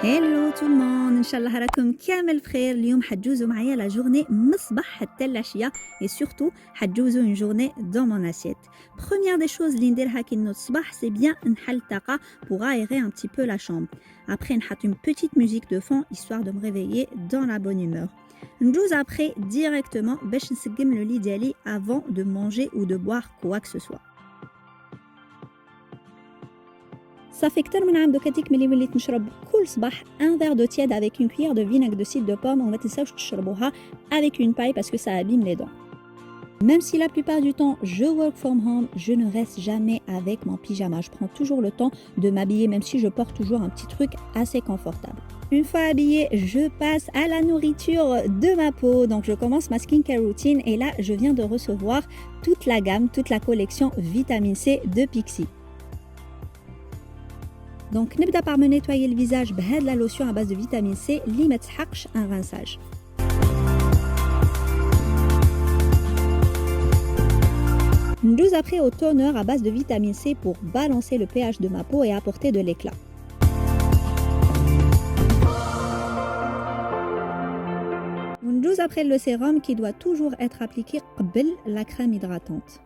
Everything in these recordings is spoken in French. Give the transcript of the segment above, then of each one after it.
Hello tout le monde, Inch'Allah راكم كامل بخير. اليوم حتجوزوا معايا la journée من الصباح حتى العشية et surtout حتجوزوا une journée dans mon assiette. Première des choses اللي نديرها كي نوض الصباح c'est bien نحل الطاقة pour aérer un petit peu la chambre. Après نحط une petite musique de fond histoire de me réveiller dans la bonne humeur. ندوز après directement باش نسقم le lit ديالي avant de manger ou de boire quoi que ce soit. صافي كتر من عام دوكاتيك ملي وليت نشرب كل صباح un verre d'eau tiède avec une cuillère de vinaigre de cidre de pomme. وما تنساوش تشربوها avec une paille parce que ça abîme les dents. Même si la plupart du temps je work from home, je ne reste jamais avec mon pyjama. Je prends toujours le temps de m'habiller même si je porte toujours un petit truc assez confortable. Une fois habillée, je passe à la nourriture de ma peau. Donc je commence ma skincare routine et là je viens de recevoir toute la gamme, toute la collection vitamine C de Pixi. Donc نبدأ par me nettoyer le visage بهاد la lotion à base de vitamine C اللي ما تسحقش un rinçage. ندوز après au toner à base de vitamine C pour balancer le pH de ma peau et apporter de l'éclat. ندوز après le sérum qui doit toujours être appliqué قبل la crème hydratante.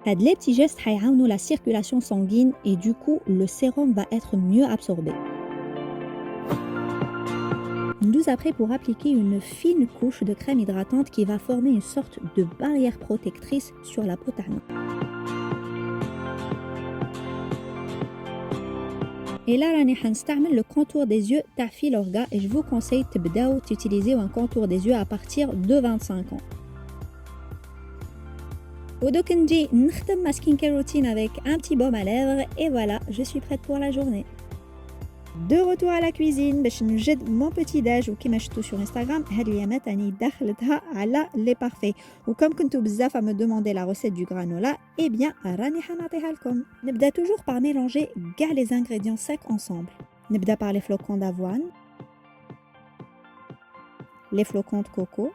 Les petits gestes vont la circulation sanguine et du coup le sérum va être mieux absorbé. Nous après pour appliquer une fine couche de crème hydratante qui va former une sorte de barrière protectrice sur la peau terne. Et là راني حنستعمل le contour des yeux تاع Filorga et je vous conseille تبداو d'utiliser un contour des yeux à partir de 25 ans. ودوك نجي نختم ma skincare routine avec un petit baume à lèvres et voilà, je suis prête pour la journée. De retour à la cuisine باش نجد mon petit déj وكيما شفتوا sur Instagram هاد اليامات راني دخلتها على les parfaits. وكم كنتوا بزاف à me demander la recette du granola, eh bien راني حنعطيها لكم. نبدا toujours par mélanger كاع les ingrédients secs ensemble. نبدا par les flocons d'avoine, les flocons de coco,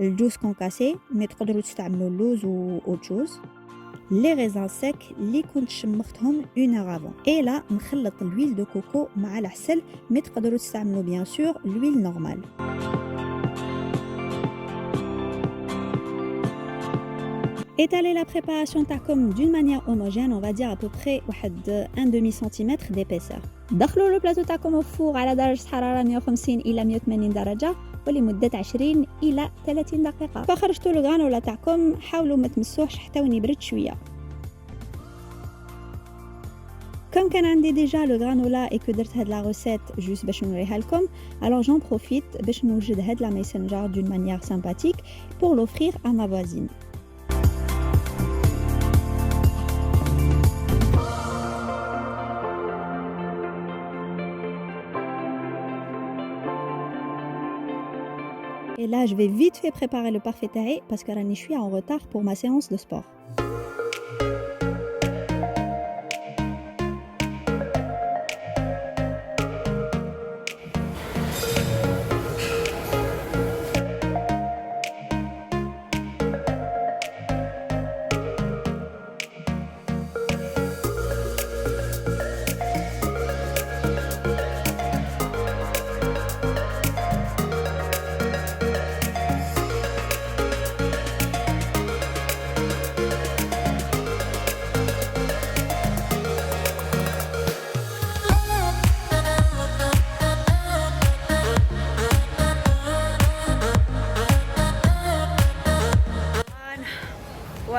الجوز concassé, mais تقدروا تستعملوا اللوز ou autre chose. Les raisins secs اللي كنت شمختهم une heure avant. Et là نخلط l'huile de coco مع العسل, mais تقدروا تستعملوا bien sûr l'huile normale. Étaler la préparation تاعكم d'une manière homogène, on va dire à peu près واحد 1/2 cm d'épaisseur. دخلوا le plateau تاعكم au four على درجة حرارة 150 إلى 180 درجة ولمدة 20 إلى 30 دقيقة. فخرجتوا الغرانولا تاعكم حاولوا ما تمسوهش حتى وين يبرد شوية. Comme كان عندي déjà le granola et que درت هاد la recette juste باش نوريها لكم, alors j'en profite باش نوجد هاد la messenger d'une manière sympathique pour l'offrir à ma voisine. Et là, je vais vite fait préparer le parfait taillé parce que je suis en retard pour ma séance de sport.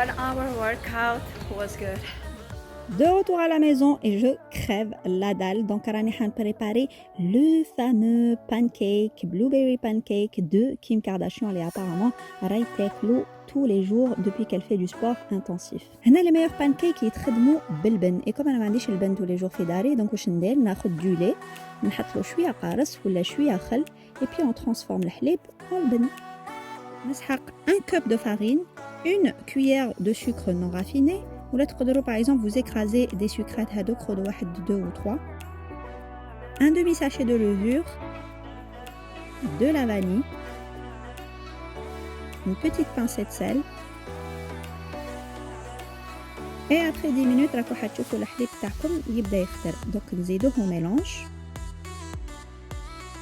One hour workout was good. De retour à la maison et je crève la dalle. Donc, Rani Han préparé le fameux pancake, blueberry pancake de Kim Kardashian. Elle est apparemment raïteklo tous les jours depuis qu'elle fait du sport intensif. هنا les meilleurs pancakes يتخدموا بالبن. Et comme أنا ما عنديش البن tous les jours في داري, donc واش ندير ناخذ du lait, نحط له شوية قارص ولا شوية خل, et puis on transforme الحليب en البن. نسحق un cup de farine, une cuillère de sucre non raffiné. Ou là, par exemple, vous écrasez des sucrètes à 2 ou 3, un demi-sachet de levure, de la vanille, une petite pincée de sel, Et après 10 minutes راكو حتشوفوا الحليب تاعكم يبدا يخضر. دونك نزيدوه au mélange.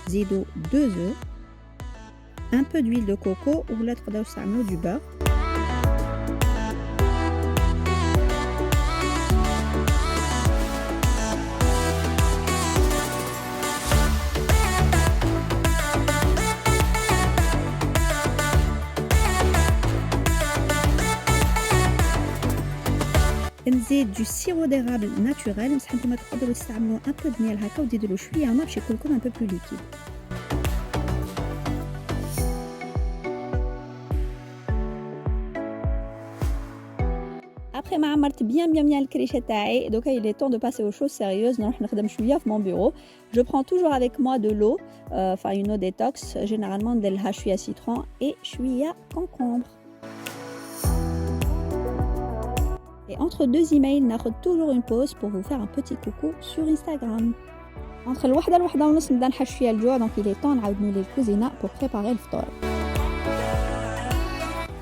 نزيدو 2 œufs, un peu d'huile de coco ولا تقدروا تستعملوا du beurre. نزيد du sirop d'érable naturel بصح نتوما تقدروا تستعملوا un peu de miel هكا وتزيدوا له شويه ماء باش يكون لكم un peu plus liquide. Après ما عمرت bien الكريشه تاعي دوكا il est temps de passer aux choses sérieuses. نروح نخدم شويه في mon bureau. Je prends toujours avec moi de l'eau, enfin une eau détox, généralement ندير لها شويه citron et شويه concombre. Et entre deux emails, ناخد toujours une pause pour vous faire un petit coucou sur Instagram. Entre الوحدة ونص نبدا نحس فيها الجوع, donc il est temps نعاود نولي الكوزينة pour préparer الفطور.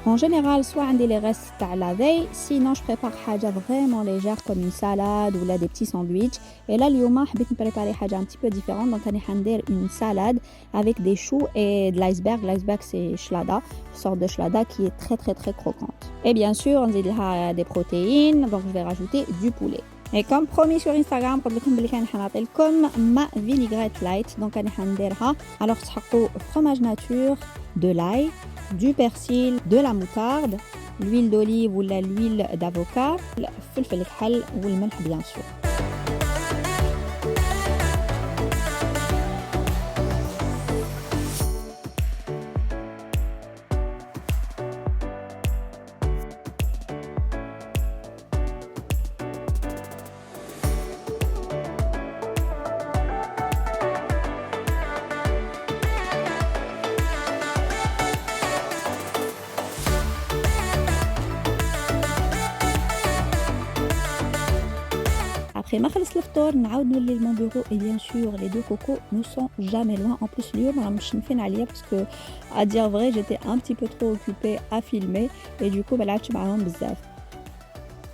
En général, soit عندي les restes تاع la veille, sinon je prépare حاجة vraiment légère comme une salade ou là des petits sandwichs. Et là, اليوم حبيت نبريباري حاجة un petit peu différente, donc راني حندير une salade avec des choux et de l'iceberg. L'iceberg c'est chelada, une sorte de chelada qui est très croquante. Et bien sûr, on نزيد لها des protéines, donc je vais rajouter du poulet. Et comme promis sur Instagram, قلت لكم بلي كان حنعطي لكم ما vinaigrette light, donc راني حنديرها. Alors تحطوا fromage nature, de l'ail, du persil, de la moutarde, l'huile d'olive ou l'huile d'avocat, le فلفل الكحل والملح bien sûr. Après ما خلص الفطور نعاود نولي لمون بيرو et bien sûr les deux cocos ne sont jamais loin. En plus اليوم راهم مشنفين عليا parce que à dire vrai j'étais un petit peu trop occupée à filmer et du coup ما لعبتش معاهم بزاف.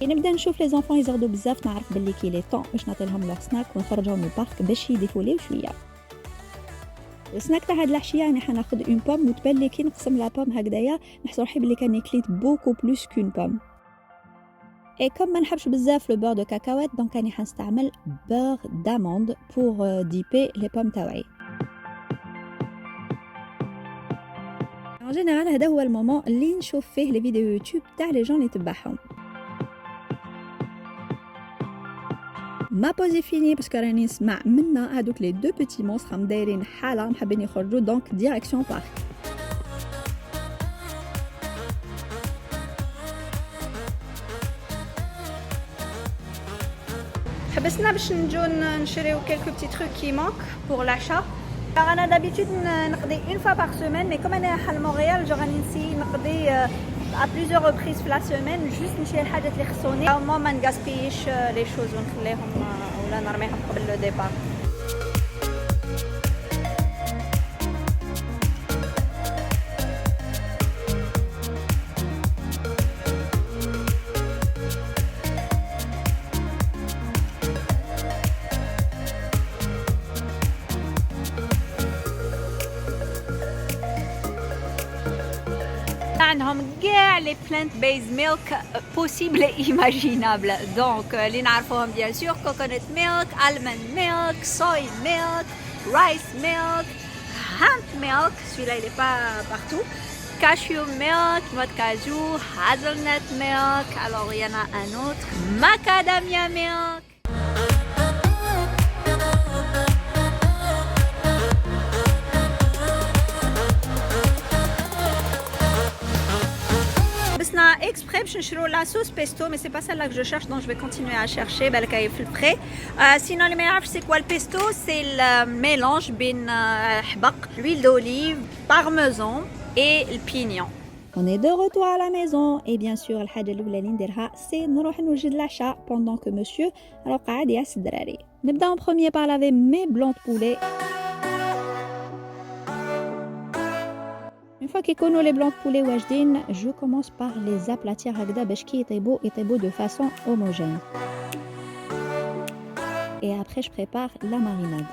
نبدا نشوف les enfants يزغدوا بزاف, نعرف باللي كي لي طون باش نعطي لهم لور سناك ونخرجهم من البارك باش يديفوليو شويه. السناك تاع هاد العشيه يعني حناخذ اون بوم وتبان لي كي نقسم لا بوم هكذايا نحس روحي باللي كاني كليت بوكو بلوس كون بوم. Et comme ما نحبش بزاف le beurre de cacahuète, donc راني حنستعمل beurre d'amande pour dipper les pommes تاوعي. En général هذا هو المومون اللي نشوف فيه لي فيديو يوتيوب تاع لي جون اللي تبعهم. ما بوزي فيني باسكو راني نسمع منا هذوك لي دو بيتي مونستر راهم دايرين حاله محبين يخرجوا دونك ديريكسيون بارك. حبسنا باش نجو نشريو quelques petits trucs qui manquent pour l'achat. Alors انا d'habitude نقضي une fois par semaine, mais comme انا حال مونريال جو راني نسي نقضي à plusieurs reprises في la semaine juste نشري الحاجات اللي خصوني او ما نغاسبيش لي شوز ونخليهم ولا نرميهم قبل لو ديبار. عندهم كاع لي بلانت بيز ميلك بوسيبل ايماجينابل. دونك اللي نعرفوهم بيان سور كوكونات ميلك, المند ميلك, صوي ميلك, رايس ميلك, هامب ميلك, celui-là il est pas partout, cashew milk, noix de cajou, hazelnut milk, alors il y en a un autre, macadamia milk. Exprès باش نشرو la sauce pesto, mais c'est pas celle-là que je cherche, donc je vais continuer à chercher. بالك هي في البري. Sinon اللي ما يعرفش c'est quoi le pesto, c'est le mélange بين حبق, l'huile d'olive, parmesan et le pignon. On est de retour à la maison et bien sûr الحاجة الأولى اللي نديرها c'est نروح نوجد l'achat pendant que monsieur alors قاعد يعس الدراري. نبدا en premier par laver mes blancs de poulet. Une fois qu'ils les blancs de poulet واجدين, je commence par les aplatir هكذا باش كي يطيبوا de façon homogène. Et après je prépare la marinade.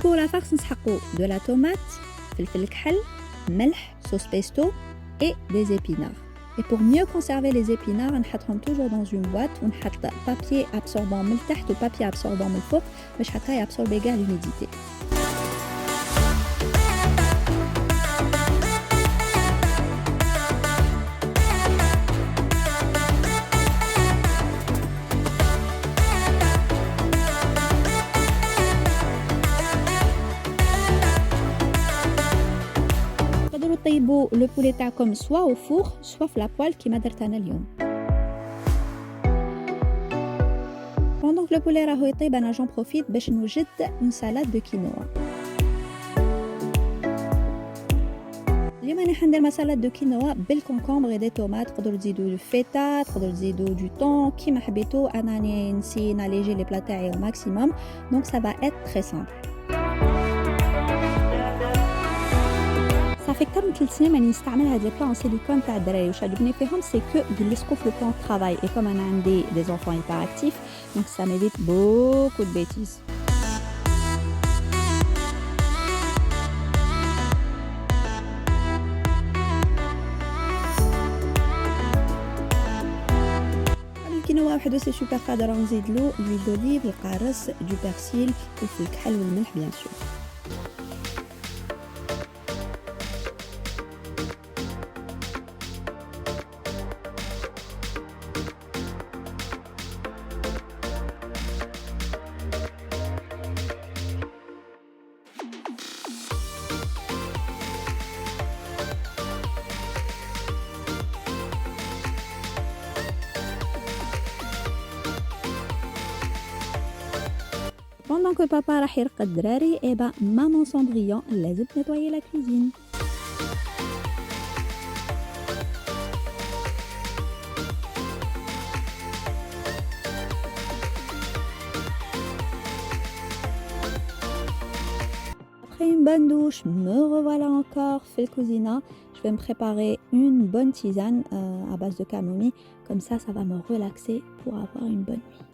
Pour la farce, نسحقوا de la tomate, فلفل الكحل, ملح, sauce pesto et des épinards. Et pour mieux conserver les épinards, نحطهم toujours dans une boîte ونحط papier absorbant من التحت و papier absorbant من الفوق باش هكا يابسوربي كاع l'humidité. طيبوا le poulet تاعكم soit au four soit في la poêle كيما درت انا اليوم. Pendant que le poulet راهو يطيب انا j'en profite باش نوجد une salade de quinoa. اليوم انا حندير ما salade de quinoa بالكونكومبر et des tomates. تقدروا تزيدوا فيتا, تقدروا تزيدوا du thon كيما حبيتوا. انا راني نسي ناليجي لي بلا تاعي au maximum donc ça va être très simple. صافي أكثر من 3 سنين ماني نستعمل هاد لي بلا ان سيليكون تاع الدراري. واش عجبني فيهم سي كو يلصقوا في لو بلان طرافاي اي كوم انا عندي دي زونفون هيبر اكتيف دونك سا ميفيت بوكو دو بيتيز. الكينوا وحده سي سوبر قادر نزيد له لويل دوليف, القارص, دو بيرسيل, الفلفل الكحل والملح بيان سور. Pendant que papa راح يرقد الدراري, et ben maman Cendrillon لازم nettoyer la cuisine. Après une bonne douche, me revoilà encore في الكوزينة. Je vais me préparer une bonne tisane à base de camomille. Comme ça va me relaxer pour avoir une bonne nuit.